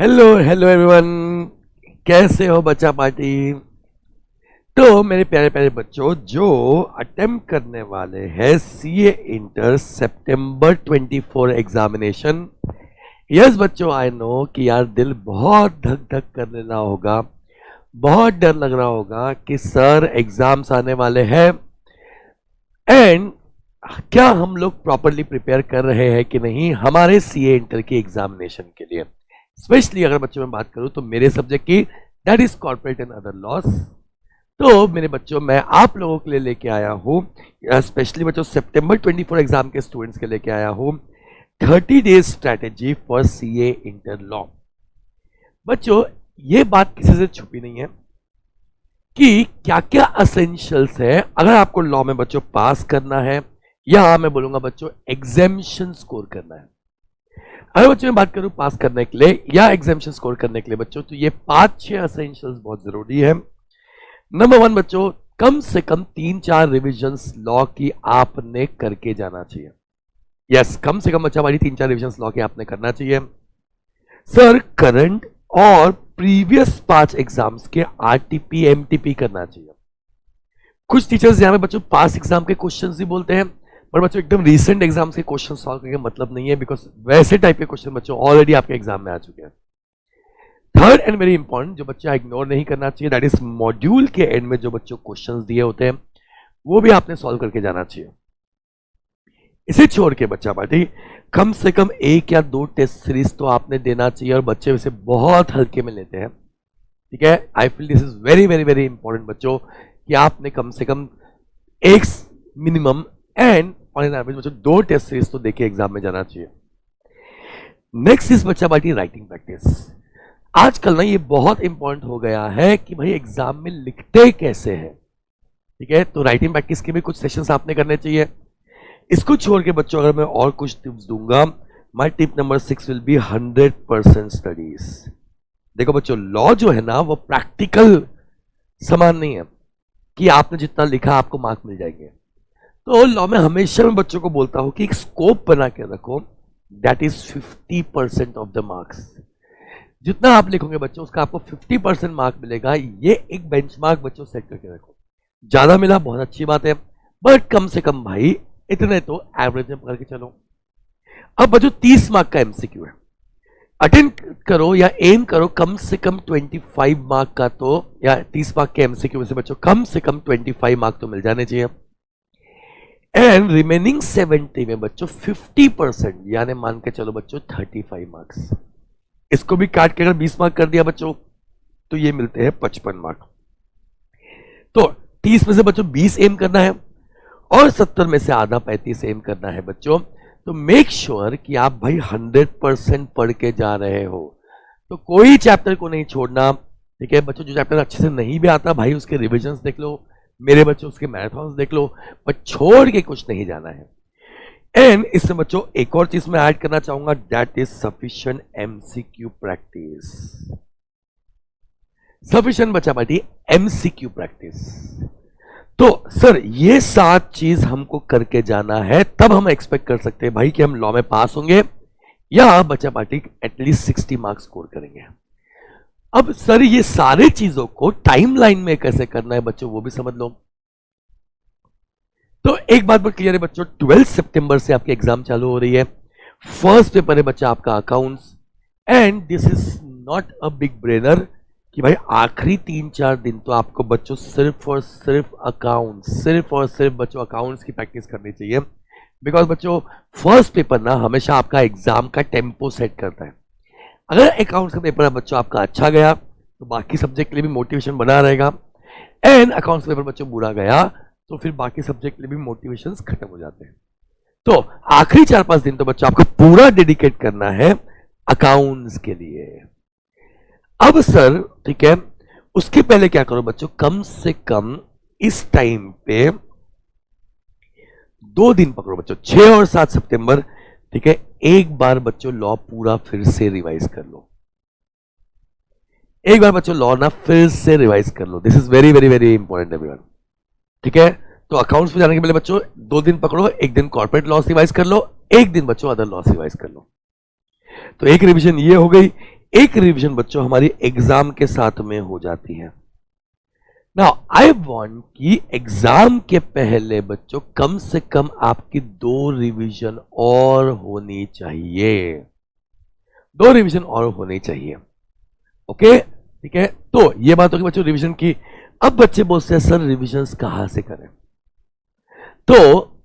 Hello hello everyone, कैसे हो बच्चा पार्टी। तो मेरे प्यारे प्यारे बच्चों, जो अटेम्प्ट करने वाले हैं सीए इंटर सितंबर 24 एग्जामिनेशन, यस बच्चों, आई नो कि यार दिल बहुत धक धक कर लेना होगा, बहुत डर लग रहा होगा कि सर एग्जाम्स आने वाले हैं एंड क्या हम लोग प्रॉपरली प्रिपेयर कर रहे हैं कि नहीं हमारे सीए इंटर की एग्जामिनेशन के लिए। स्पेशली अगर बच्चों में बात करूं तो मेरे सब्जेक्ट की, that is corporate and other laws. तो मेरे बच्चों, मैं आप लोगों के लिए लेके आया हूं, स्पेशली बच्चों सितंबर 24 एग्जाम के स्टूडेंट्स के लेके आया हूं 30 days strategy for CA inter law. बच्चों, ये बात किसी से छुपी नहीं है कि क्या क्या असेंशियल्स है अगर आपको लॉ में बच्चों पास करना है, या मैं बोलूंगा बच्चों एग्जामिनेशन स्कोर करना है। अगर बच्चों में बात करूं पास करने के लिए या एग्जामिनेशन स्कोर करने के लिए बच्चों, तो ये 5-6 असेंशियल्स बहुत जरूरी है। नंबर 1 बच्चों, कम से कम 3-4 रिविजन्स लॉ की आपने करके जाना चाहिए। यस, कम से कम बच्चा हमारी 3-4 रिविजन्स लॉ की आपने करना चाहिए। सर करंट और प्रीवियस 5 एग्जाम्स के आरटीपी एमटीपी करना चाहिए। कुछ टीचर्स यहां पे बच्चों पास एग्जाम के क्वेश्चंस ही बोलते हैं, पर बच्चों एकदम रीसेंट एग्जाम्स के क्वेश्चन सॉल्व करने का मतलब नहीं है, बिकॉज वैसे टाइप के क्वेश्चन बच्चों ऑलरेडी आपके एग्जाम में आ चुके हैं। थर्ड एंड वेरी इंपॉर्टेंट, जो बच्चा इग्नोर नहीं करना चाहिए, दैट इज मॉड्यूल के एंड में जो बच्चों क्वेश्चंस दिए होते हैं वो भी आपने सॉल्व करके जाना चाहिए। इसे छोड़ के बच्चा पार्टी कम से कम 1 या 2 टेस्ट सीरीज तो आपने देना चाहिए, और बच्चे वैसे बहुत हल्के में लेते हैं। ठीक है, I feel this is very very very important बच्चों कि आपने कम से कम एक minimum and on an average बच्चों 2 टेस्ट सीरीज तो देके एग्जाम में जाना चाहिए। नेक्स्ट इज बच्चा पार्टी राइटिंग प्रैक्टिस। आजकल ना ये बहुत इंपॉर्टेंट हो गया है कि भाई एग्जाम में लिखते कैसे हैं। ठीक है, तो राइटिंग प्रैक्टिस के भी कुछ सेशंस आपने करने चाहिए। इसको छोड़ के बच्चों अगर मैं और कुछ टिप्स दूंगा, my tip number 6 will be 100% studies. देखो बच्चों, लॉ जो है ना वो प्रैक्टिकल समान नहीं है कि आपने जितना लिखा आपको मार्क मिल जाएंगे। तो लॉ में हमेशा मैं बच्चों को बोलता हूं कि एक स्कोप बना के रखो, that is 50% of the marks. जितना आप लिखोगे बच्चों उसका आपको 50% मार्क मिलेगा। ये एक बेंचमार्क बच्चों सेट करके रखो। ज्यादा मिला बहुत अच्छी बात है, बट कम से कम भाई इतने तो एवरेज में पकड़ के चलो। अब बच्चों 30 मार्क का एमसीक्यू है, अटेंड करो या एम करो कम से कम 25 मार्क का, तो या 30 मार्क के एमसीक्यू में से बच्चों कम से कम 25 मार्क तो मिल जाने चाहिए। एंड रिमेनिंग 70 में बच्चों 50% यानी मान के चलो बच्चों 35 मार्क्स। इसको भी काट के अगर 20 मार्क कर दिया बच्चों तो ये मिलते हैं 55 मार्क। तो 30 में से बच्चों 20 एम करना है और 70 में से आधा 35 एम करना है बच्चों। तो मेक श्योर कि आप भाई 100% पढ़ के जा रहे हो, तो कोई चैप्टर को नहीं छोड़ना। ठीक है बच्चों, जो चैप्टर अच्छे से नहीं भी आता भाई उसके रिविजन्स देख लो, मेरे बच्चों उसके मैराथन्स देख लो, पर छोड़ के कुछ नहीं जाना है। एंड इसमें बच्चों एक और चीज मैं ऐड करना चाहूंगा, that is sufficient MCQ practice. Sufficient बच्चा पार्टी एमसीक्यू प्रैक्टिस। तो सर ये 7 चीज हमको करके जाना है, तब हम एक्सपेक्ट कर सकते हैं भाई कि हम लॉ में पास होंगे या बच्चा पार्टी एटलीस्ट 60 मार्क्स स्कोर करेंगे। अब सर ये सारे चीजों को टाइमलाइन में कैसे करना है बच्चों वो भी समझ लो। तो एक बात बहुत क्लियर है बच्चों, 12 सितंबर से आपकी एग्जाम चालू हो रही है। फर्स्ट पेपर है बच्चा आपका accounts, and this is not a big brainer कि भाई आखिरी 3-4 दिन तो आपको बच्चों सिर्फ और सिर्फ अकाउंट्स, सिर्फ और सिर्फ बच्चों अकाउंट्स की प्रैक्टिस करनी चाहिए। बिकॉज बच्चों फर्स्ट पेपर ना हमेशा आपका एग्जाम का टेम्पो सेट करता है। अगर अकाउंट्स का पेपर बच्चों आपका अच्छा गया तो बाकी सब्जेक्ट के लिए भी मोटिवेशन बना रहेगा, एंड अकाउंट्स पेपर बच्चों बुरा गया तो फिर बाकी सब्जेक्ट के लिए भी मोटिवेशन खत्म हो जाते हैं। तो आखिरी 4-5 दिन तो बच्चों आपको पूरा डेडिकेट करना है अकाउंट्स के लिए। अब सर ठीक है, उसके पहले क्या करो बच्चों, कम से कम इस टाइम पे 2 दिन पकड़ो बच्चों, 6 और 7 सितंबर। ठीक है, एक बार बच्चों लॉ पूरा फिर से रिवाइज कर लो। एक बार बच्चों लॉ ना फिर से रिवाइज कर लो, this is very very very important everyone. ठीक है, तो अकाउंट्स पे जाने के पहले बच्चों 2 दिन पकड़ो, एक दिन कॉर्पोरेट लॉस रिवाइज कर लो, एक दिन बच्चों अदर लॉस रिवाइज कर लो। तो एक रिवीजन ये हो गई। एक रिवीजन बच्चों हमारी एग्जाम के साथ में हो जाती है। नाउ आई वांट कि एग्जाम के पहले बच्चों कम से कम आपकी 2 रिवीजन और होनी चाहिए, 2 रिवीजन और होनी चाहिए। ओके ठीक है, तो ये बात होगी बच्चों रिवीजन की। अब बच्चे बोलते हैं सर रिवीजन कहां से करें, तो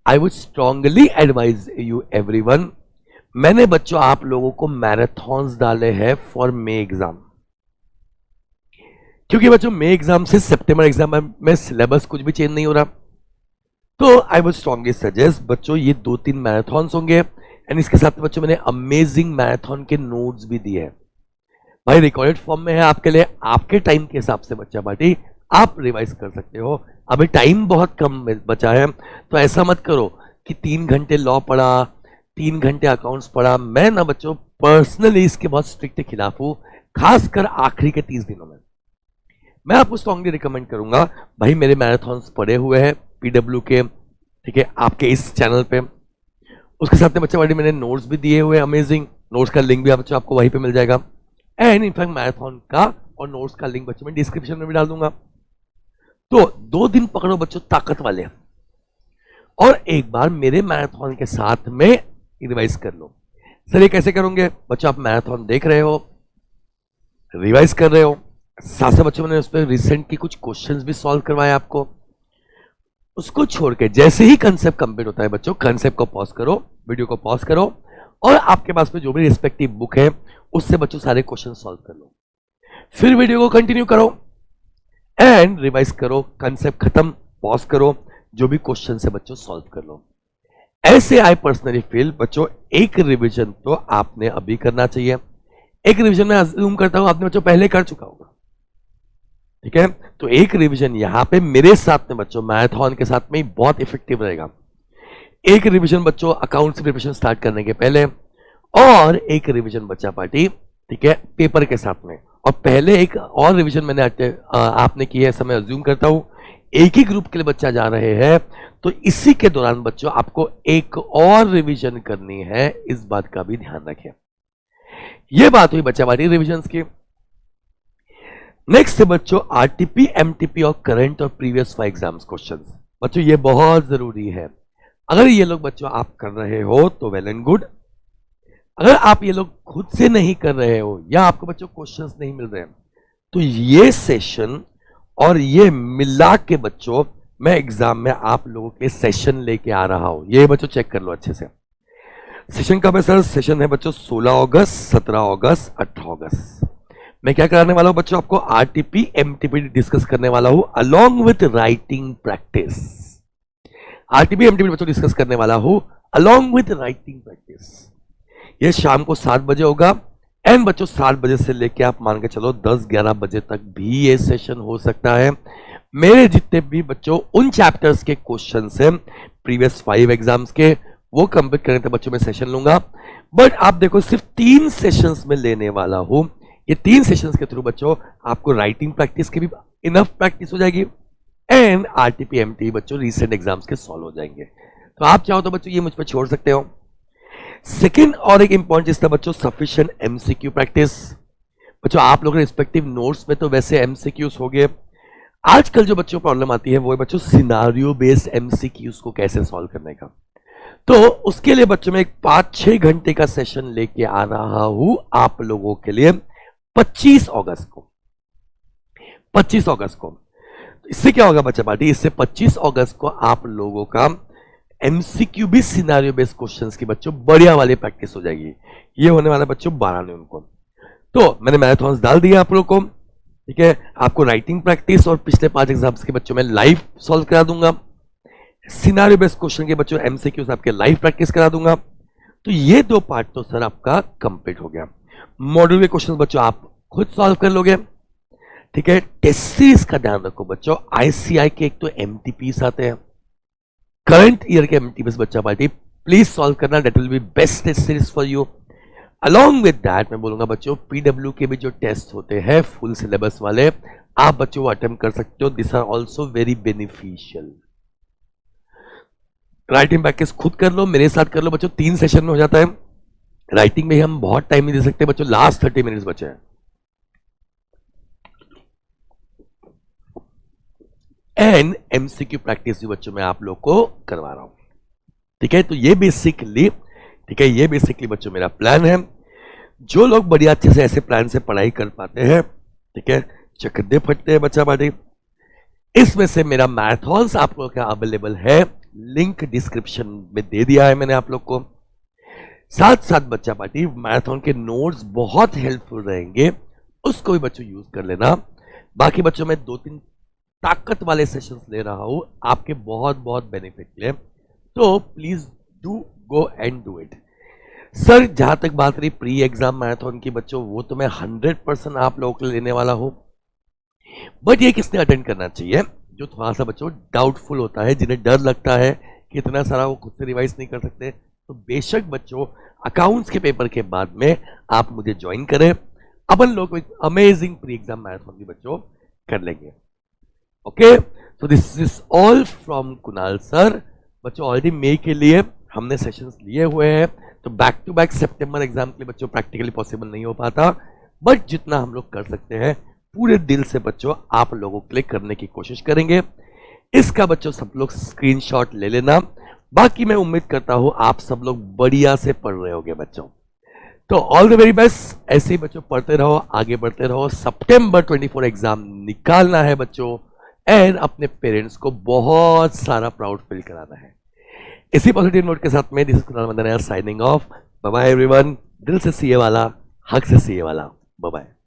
I would strongly advise you everyone, मैंने बच्चों आप लोगों को मैराथन्स डाले हैं फॉर मे एग्जाम, क्योंकि बच्चों मे एग्जाम से सितंबर एग्जाम में सिलेबस कुछ भी चेंज नहीं हो रहा। तो आई वुड स्ट्रांगली सजेस्ट बच्चों ये 2-3 मैराथन्स होंगे, एंड इसके साथ बच्चों मैंने अमेजिंग मैराथन के नोट्स भी दिए हैं भाई, रिकॉर्डेड फॉर्म में है आपके लिए, आपके टाइम के हिसाब से बच्चा पार्टी आप रिवाइज कर सकते हो। अभी टाइम बहुत कम बचा है, तो ऐसा मत करो कि 3 घंटे लॉ पढ़ा, 3 घंटे अकाउंट्स पढ़ा। मैं ना बच्चों पर्सनली इसके बहुत स्ट्रिक्ट खिलाफ हूं, खासकर आखिरी के 30 दिनों में। मैं आपको स्ट्रांगली रिकमेंड करूंगा भाई मेरे मैराथन्स पड़े हुए हैं पीडब्ल्यू के, ठीक है, आपके इस चैनल पे। उसके साथ में बच्चे वाली मैंने नोट्स भी दिए हुए, अमेजिंग नोट्स का लिंक भी बच्चों आपको वहीं पे मिल जाएगा, एंड इनफैक्ट मैराथन का और नोट्स का लिंक बच्चों मैं डिस्क्रिप्शन में भी डाल दूंगा। तो 2 दिन पकड़ो बच्चों ताकत वाले, और एक बार मेरे मैराथन के साथ में रिवाइज कर लो। सर ये कैसे करोगे बच्चों, आप मैराथन देख रहे हो, रिवाइज कर रहे हो, साथ साथ बच्चों मैंने उस पर रिसेंट की कुछ क्वेश्चंस भी सॉल्व करवाए आपको। उसको छोड़ के जैसे ही कंसेप्ट कंप्लीट होता है बच्चों, कंसेप्ट को पॉज करो, वीडियो को पॉज करो, और आपके पास में जो भी रिस्पेक्टिव बुक है उससे बच्चों सारे क्वेश्चन सॉल्व कर लो, फिर वीडियो को कंटिन्यू करो एंड रिवाइज करो, कंसेप्ट खत्म, पॉज करो, जो भी क्वेश्चन है बच्चों सॉल्व कर लो। ऐसे आई पर्सनली फील बच्चों एक रिवीजन तो आपने अभी करना चाहिए। एक रिवीजन में अज्यूम करता हूं आपने बच्चों पहले कर चुका होगा, ठीक है, तो एक रिवीजन यहां पे मेरे साथ में बच्चों मैराथन के साथ में बहुत इफेक्टिव रहेगा। एक रिवीजन बच्चों अकाउंट से प्रिपरेशन स्टार्ट करने के पहले, और एक रिवीजन बच्चा पार्टी ठीक है पेपर के साथ में, और पहले एक और रिवीजन मैंने आपने की है, समय अज्यूम करता हूं एक ही ग्रुप के लिए बच्चा जा रहे हैं, तो इसी के दौरान बच्चों आपको एक और रिवीजन करनी है, इस बात का भी ध्यान रखें। यह बात हुई बच्चा पार्टी रिवीजन की। नेक्स्ट है बच्चों आरटीपी, एमटीपी और करंट और प्रीवियस 5 एग्जाम्स क्वेश्चंस। बच्चों ये बहुत जरूरी है, अगर ये लोग बच्चों आप कर रहे हो तो वेल एंड गुड, अगर आप ये लोग खुद से नहीं कर रहे हो या आपको बच्चों क्वेश्चंस नहीं मिल रहे हैं, तो ये सेशन और ये मिला के बच्चों मैं एग्जाम में आप लोगों के सेशन लेके आ रहा हूं, ये बच्चों चेक कर लो अच्छे से। सेशन कब है सर? सेशन है बच्चों 16 अगस्त, 17 अगस्त, 18 अगस्त। मैं क्या कराने वाला हूं बच्चों, आपको आरटीपी एमटीपी डिस्कस करने वाला हूं along with writing practice. RTP MTP बच्चों डिस्कस करने वाला हूं अलोंग विथ राइटिंग प्रैक्टिस। ये शाम को 7 बजे होगा, एंड बच्चों 7 बजे से लेके आप मान के चलो 10-11 बजे तक भी ये सेशन हो सकता है। मेरे जितने भी बच्चों उन चैप्टर्स के क्वेश्चंस हैं प्रीवियस 5 एग्जाम्स के, वो कंप्लीट करने तक बच्चों में सेशन लूंगा। बट आप देखो सिर्फ 3 सेशंस में लेने वाला हूं, ये 3 सेशंस के थ्रू बच्चों आपको राइटिंग प्रैक्टिस की भी इनफ प्रैक्टिस हो जाएगी, एंड आरटीपी एमटीपी बच्चों रिसेंट एग्जाम्स के सॉल्व हो जाएंगे। तो आप चाहो तो बच्चों ये मुझ पर छोड़ सकते हो। सेकेंड और एक इंपॉर्टेंट चीज था बच्चों सफिशिएंट एमसीक्यू प्रैक्टिस। बच्चों आप लोग रिस्पेक्टिव नोट्स में तो वैसे एमसीक्यूज हो गए, आजकल जो बच्चों प्रॉब्लम आती है वो है बच्चों सिनारियो बेस्ड एमसीक्यूज को कैसे सॉल्व करने का। तो उसके लिए बच्चों में एक 5-6 घंटे का सेशन लेके आ रहा हूं आप लोगों के लिए 25 अगस्त को। 25 अगस्त को इससे क्या होगा बच्चा पार्टी, इससे 25 अगस्त को आप लोगों का एमसीक्यू भी सिनारियो बेस्ड क्वेश्चंस की बच्चों बढ़िया वाली प्रैक्टिस हो जाएगी। ये होने वाला बच्चों 12 नवंबर को। तो मैंने मैराथन्स डाल दिया आप लोगों को, ठीक है, आपको राइटिंग प्रैक्टिस और पिछले 5 एग्जाम्स के बच्चों में लाइव सॉल्व करा दूंगा, सिनारियो बेस्ड क्वेश्चन के बच्चों एमसीक्यूज आपके लाइव प्रैक्टिस करा दूंगा। तो ये 2 पार्ट तो सर आपका कंप्लीट हो गया। मॉड्यूल के क्वेश्चन बच्चों आप खुद सॉल्व कर लोगे, ठीक है। टेस्ट सीरीज का ध्यान रखो बच्चों, आईसीआई के एक तो एमटीपीस आते हैं, करंट ईयर के एमटीपीस बच्चा पार्टी प्लीज सॉल्व करना, that will be best test series for you. Along with that मैं बोलूंगा बच्चों पीडब्ल्यू के भी जो टेस्ट होते हैं फुल सिलेबस वाले, आप बच्चों अटेम्प्ट कर सकते हो, this are also very beneficial. Writing practice खुद कर लो, मेरे साथ कर लो बच्चों, 3 सेशन में हो जाता है। राइटिंग में हम बहुत टाइम नहीं दे सकते बच्चों, लास्ट 30 मिनट्स बचे हैं। एंड एमसीक्यू प्रैक्टिस भी बच्चों मैं आप लोग को करवा रहा हूं, ठीक है। तो ये बेसिकली, ठीक है, ये बेसिकली बच्चों मेरा प्लान है। जो लोग बढ़िया अच्छे से ऐसे प्लान से पढ़ाई कर पाते हैं, ठीक है, चकदे फटते हैं बच्चा पार्टी। इसमें से मेरा मैराथन्स आप लोगों का अवेलेबल है, लिंक डिस्क्रिप्शन में दे दिया है मैंने आप लोग को। साथ साथ बच्चा पार्टी मैराथन के नोट्स बहुत हेल्पफुल रहेंगे, उसको भी बच्चों यूज कर लेना। बाकी बच्चों मैं 2-3 ताकत वाले सेशंस ले रहा हूं आपके बहुत बहुत बेनिफिट के लिए, तो please do go and do it. Sir जहां तक बात रही प्री एग्जाम मैराथन की बच्चों, वो तो मैं 100% आप लोगों को लेने वाला हूं, बट ये किसने अटेंड करना चाहिए? जो थोड़ा सा बच्चों डाउटफुल होता है, जिन्हें डर लगता है कि इतना सारा वो खुद से रिवाइज नहीं कर सकते, तो बेशक बच्चों अकाउंट्स के पेपर के बाद में आप मुझे ज्वाइन करें, अपन लोग अमेजिंग प्री एग्जाम मैराथन भी बच्चों कर लेंगे। ओके, तो this is all from Kunal sir. बच्चों ऑलरेडी मई के लिए हमने सेशंस लिए हुए हैं, तो बैक टू बैक सितंबर एग्जाम के लिए बच्चों प्रैक्टिकली पॉसिबल नहीं हो पाता, बट जितना हम लोग कर सकते हैं पूरे दिल से बच्चों आप लोगों के लिए करने की कोशिश करेंगे। इसका बच्चों सब लोग स्क्रीनशॉट ले लेना। बाकी मैं उम्मीद करता हूं आप सब लोग बढ़िया से पढ़ रहे होंगे बच्चों। तो ऑल द वेरी बेस्ट, ऐसे ही बच्चों पढ़ते रहो, आगे बढ़ते रहो। सितंबर 24 एग्जाम निकालना है बच्चों, एंड अपने पेरेंट्स को बहुत सारा प्राउड फील कराना है। इसी पॉजिटिव नोट के साथ में this is Kunal Mandana signing off. Bye bye everyone. दिल से सीए वाला, हक से सीए वाला। Bye bye.